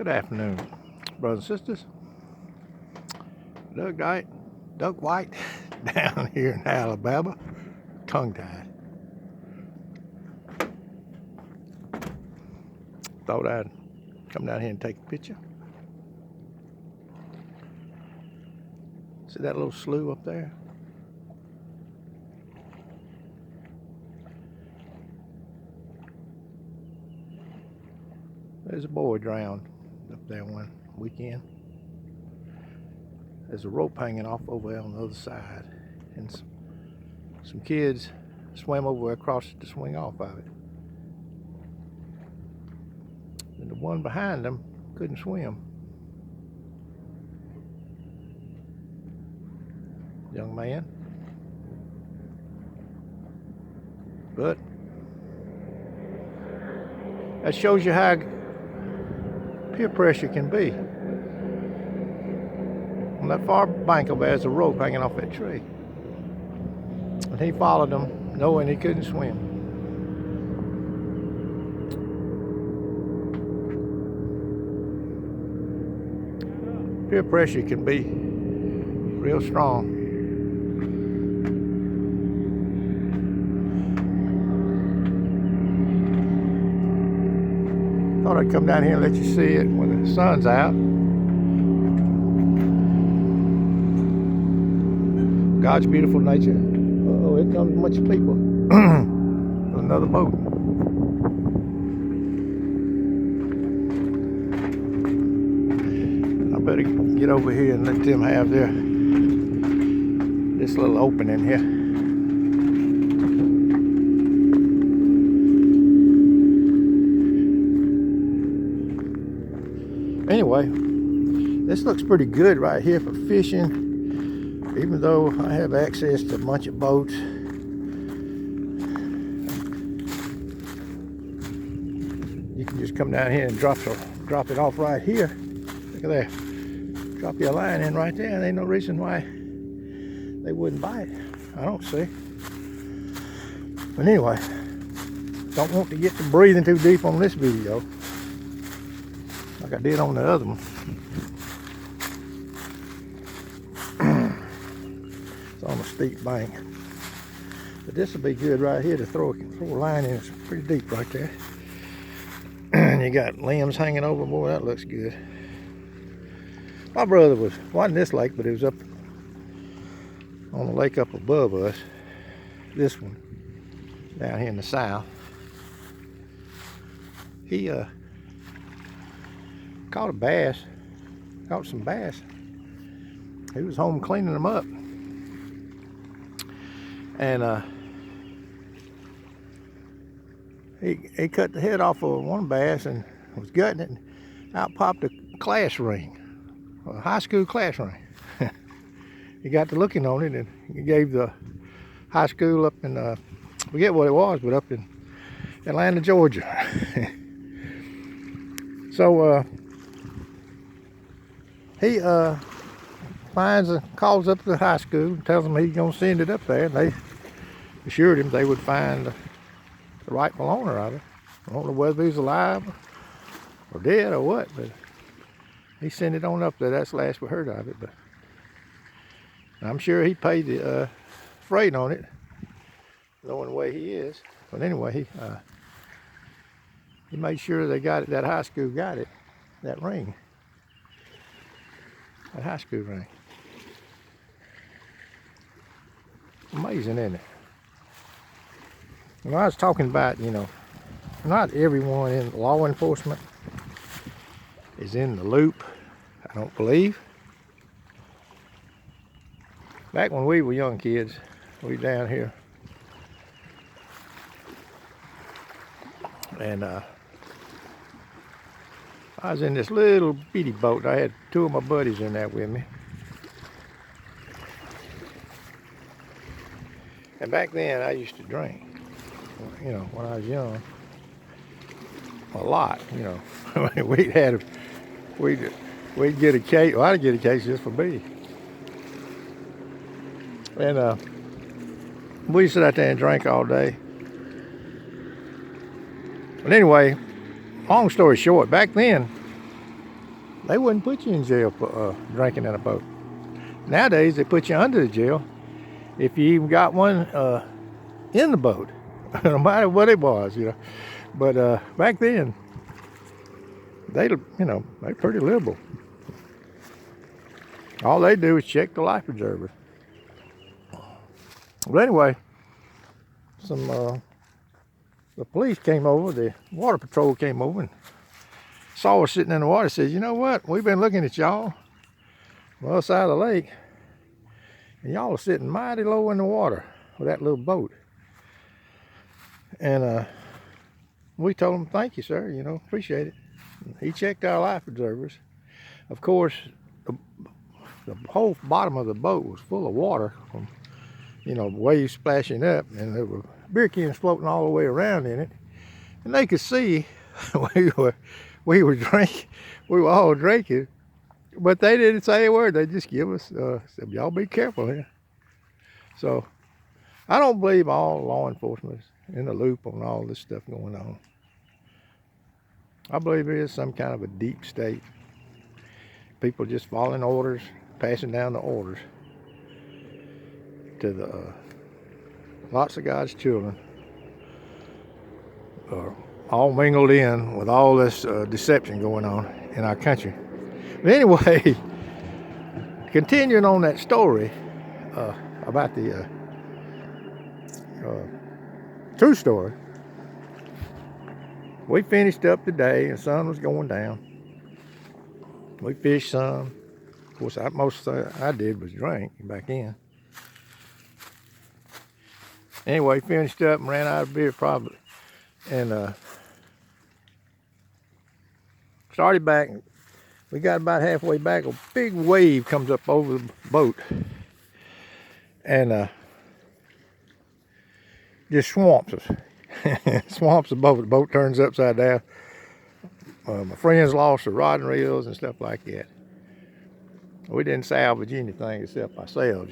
Good afternoon, brothers and sisters. Doug White down here in Alabama, tongue-tied. Thought I'd come down here and take a picture. See that little slough up there? There's a boy drowned up there one weekend. There's a rope hanging off over there on the other side, and some kids swam over across to swing off of it. And the one behind them couldn't swim. Young man. But that shows you how peer pressure can be. On that far bank over there, there's a rope hanging off that tree. And he followed them, knowing he couldn't swim. Peer pressure can be real strong. Thought I'd come down here and let you see it when the sun's out. God's beautiful nature. Oh, here comes a bunch of people. Another boat. I better get over here and let them have this little opening here. Anyway, this looks pretty good right here for fishing. Even though I have access to a bunch of boats, you can just come down here and drop it off right here. Look at that. Drop your line in right there, and ain't no reason why they wouldn't bite. I don't see. But anyway, don't want to get to breathing too deep on this video, like I did on the other one. On a steep bank, but this will be good right here to throw a line in. It's pretty deep right there, and you got limbs hanging over. Boy, that looks good. My brother wasn't this lake, but it was up on the lake up above us. This one down here in the south. He caught some bass. He was home cleaning them up. And he cut the head off of one bass and was gutting it, and out popped a class ring, a high school class ring. He got to looking on it, and he gave the high school up in, forget what it was, but up in Atlanta, Georgia. So he calls up the high school and tells them he's gonna send it up there, and they assured him they would find the rightful owner of it. I don't know whether he's alive or dead or what, but he sent it on up there. That's the last we heard of it. But I'm sure he paid the freight on it, knowing the way he is. But anyway, he made sure they got it. That high school got it. That ring. That high school ring. Amazing, isn't it? When I was talking about, not everyone in law enforcement is in the loop, I don't believe. Back when we were young kids, we down here, and I was in this little bitty boat. I had two of my buddies in there with me. And back then I used to drink, when I was young, a lot, we'd get a case. Well, I'd get a case just for me. And we sit out there and drink all day. But anyway, long story short, back then they wouldn't put you in jail for drinking in a boat. Nowadays, they put you under the jail if you even got one in the boat, no matter what it was, you know. But back then, they pretty liberal. All they do is check the life preservers. But anyway, the police came over, the water patrol came over and saw us sitting in the water. Said, you know what? We've been looking at y'all on the other side of the lake, and y'all are sitting mighty low in the water with that little boat. And we told him, thank you, sir, appreciate it. He checked our life preservers. Of course, the whole bottom of the boat was full of water from, waves splashing up, and there were beer cans floating all the way around in it. And they could see we were drinking, we were all drinking, but they didn't say a word. They just give us, said, y'all be careful here. So I don't believe all law enforcement is in the loop on all this stuff going on. I believe there is some kind of a deep state. People just following orders, passing down the orders to the lots of God's children are all mingled in with all this deception going on in our country. But anyway, continuing on that story about the true story, we finished up today and the sun was going down. We fished some. Of course, most I did was drink back in. Anyway, finished up and ran out of beer probably. And started back. We got about halfway back. A big wave comes up over the boat. And just swamps us. Swamps the boat. The boat turns upside down. My friends lost their rod and reels and stuff like that. We didn't salvage anything except ourselves,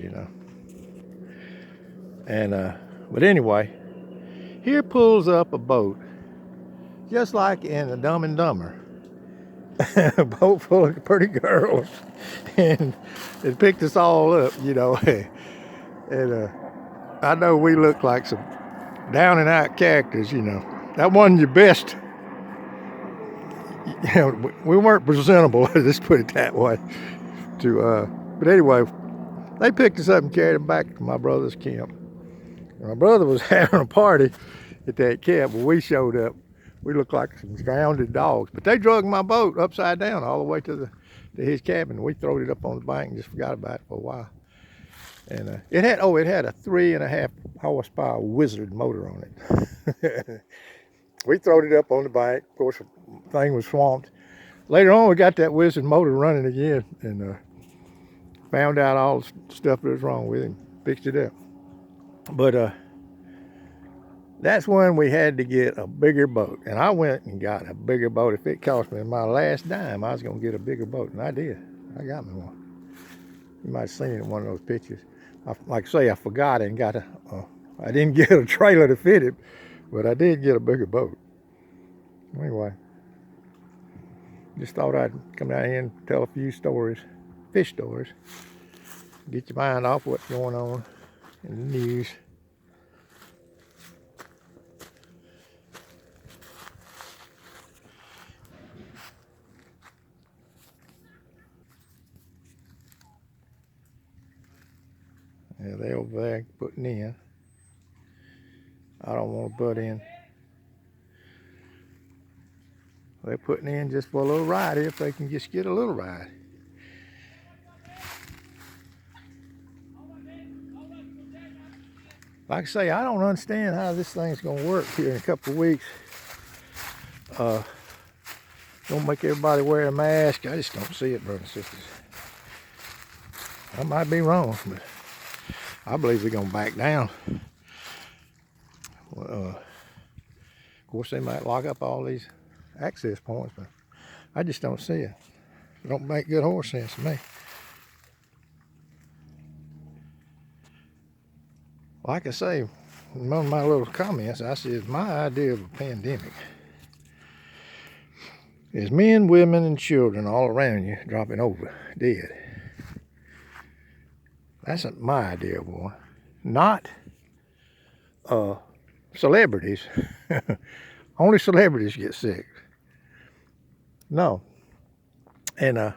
And but anyway, here pulls up a boat, just like in the Dumb and Dumber. A boat full of pretty girls, and it picked us all up, And I know we look like some down and out characters, That wasn't your best. We weren't presentable. Let's put it that way. But anyway, they picked us up and carried us back to my brother's camp. My brother was having a party at that camp when we showed up. We looked like some grounded dogs. But they dragged my boat upside down all the way to his cabin. We threw it up on the bank and just forgot about it for a while. And it had a 3.5 horsepower Wizard motor on it. We throwed it up on the bank. Of course, the thing was swamped. Later on, we got that Wizard motor running again and found out all the stuff that was wrong with it and fixed it up. But that's when we had to get a bigger boat. And I went and got a bigger boat. If it cost me my last dime, I was going to get a bigger boat. And I did. I got me one. You might have seen it in one of those pictures. Like I say, I forgot and I didn't get a trailer to fit it, but I did get a bigger boat. Anyway, just thought I'd come down here and tell a few stories, fish stories. Get your mind off what's going on in the news. Yeah, they over there putting in. I don't want to butt in. They're putting in just for a little ride if they can just get a little ride. Like I say, I don't understand how this thing's going to work here in a couple of weeks. Don't make everybody wear a mask. I just don't see it, brothers and sisters. I might be wrong, but I believe we're going to back down. Of course, they might lock up all these access points, but I just don't see it. It don't make good horse sense to me. Like I say, in one of my little comments, I said, my idea of a pandemic There's men, women, and children all around you dropping over dead. That's my idea of one. Not celebrities. Only celebrities get sick. No. And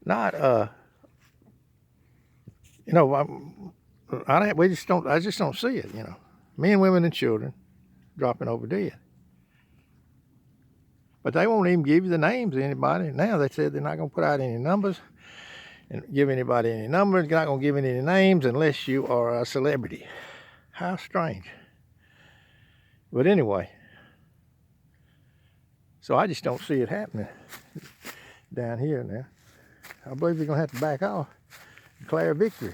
not you know, I just don't see it, you know. Men, women, and children dropping over dead. But they won't even give you the names of anybody. Now they said they're not going to put out any numbers and give anybody any numbers. They're not going to give any names unless you are a celebrity. How strange. But anyway, so I just don't see it happening down here now. I believe they're going to have to back off, declare victory.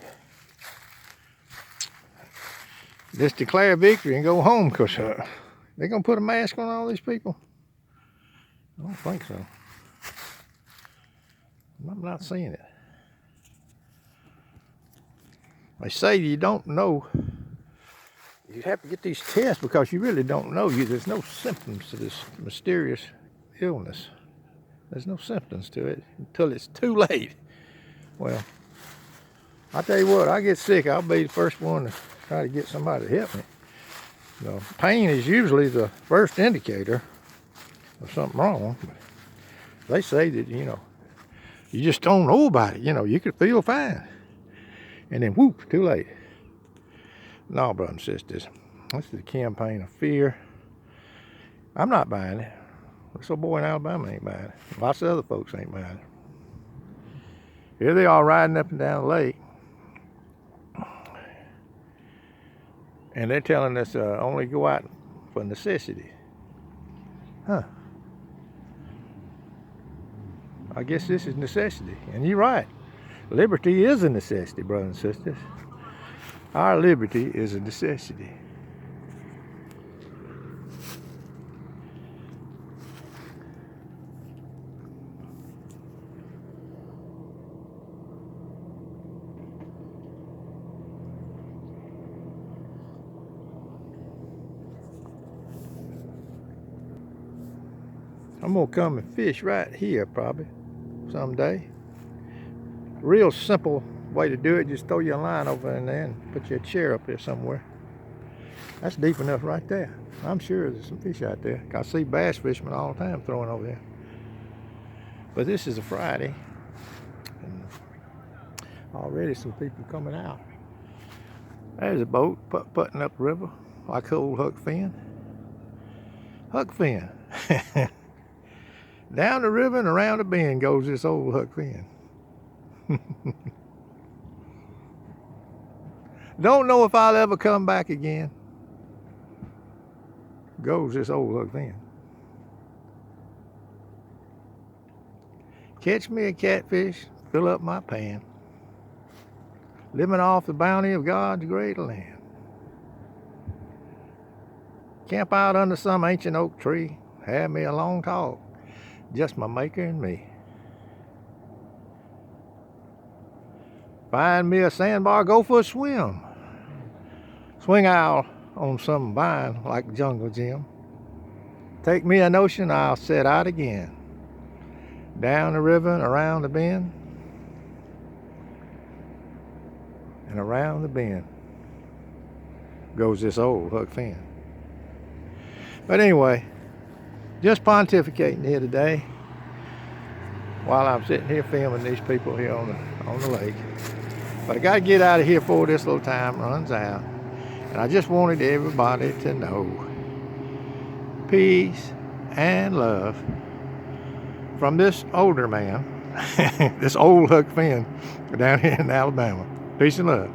Just declare victory and go home, because they're going to put a mask on all these people. I don't think so. I'm not seeing it. They say you don't know. You have to get these tests because you really don't know. There's no symptoms to this mysterious illness. There's no symptoms to it until it's too late. Well, I tell you what, I get sick, I'll be the first one to try to get somebody to help me. So pain is usually the first indicator of something wrong. But they say that, you know, you just don't know about it. You know, you could feel fine. And then whoop, too late. No, brothers and sisters, this is a campaign of fear. I'm not buying it. This old boy in Alabama ain't buying it. Lots of other folks ain't buying it. Here they are riding up and down the lake. And they're telling us only go out for necessity. Huh. I guess this is necessity. And you're right. Liberty is a necessity, brothers and sisters. Our liberty is a necessity. I'm gonna come and fish right here probably someday. Real simple way to do it, just throw your line over in there and put your chair up there somewhere. That's deep enough right there. I'm sure there's some fish out there. I see bass fishermen all the time throwing over there. But this is a Friday, and already some people coming out. There's a boat putting up the river like old Huck Finn. Huck Finn. Down the river and around the bend goes this old Huck Finn. Don't know if I'll ever come back again. Goes this old Huck Finn. Catch me a catfish, fill up my pan. Living off the bounty of God's great land. Camp out under some ancient oak tree. Have me a long talk. Just my maker and me. Find me a sandbar, go for a swim. Swing out on some vine like Jungle Jim. Take me a notion, I'll set out again. Down the river and around the bend. And around the bend goes this old Huck Finn. But anyway, just pontificating here today while I'm sitting here filming these people here on the lake. But I got to get out of here before this little time runs out. And I just wanted everybody to know peace and love from this older man, this old Huck Finn down here in Alabama. Peace and love.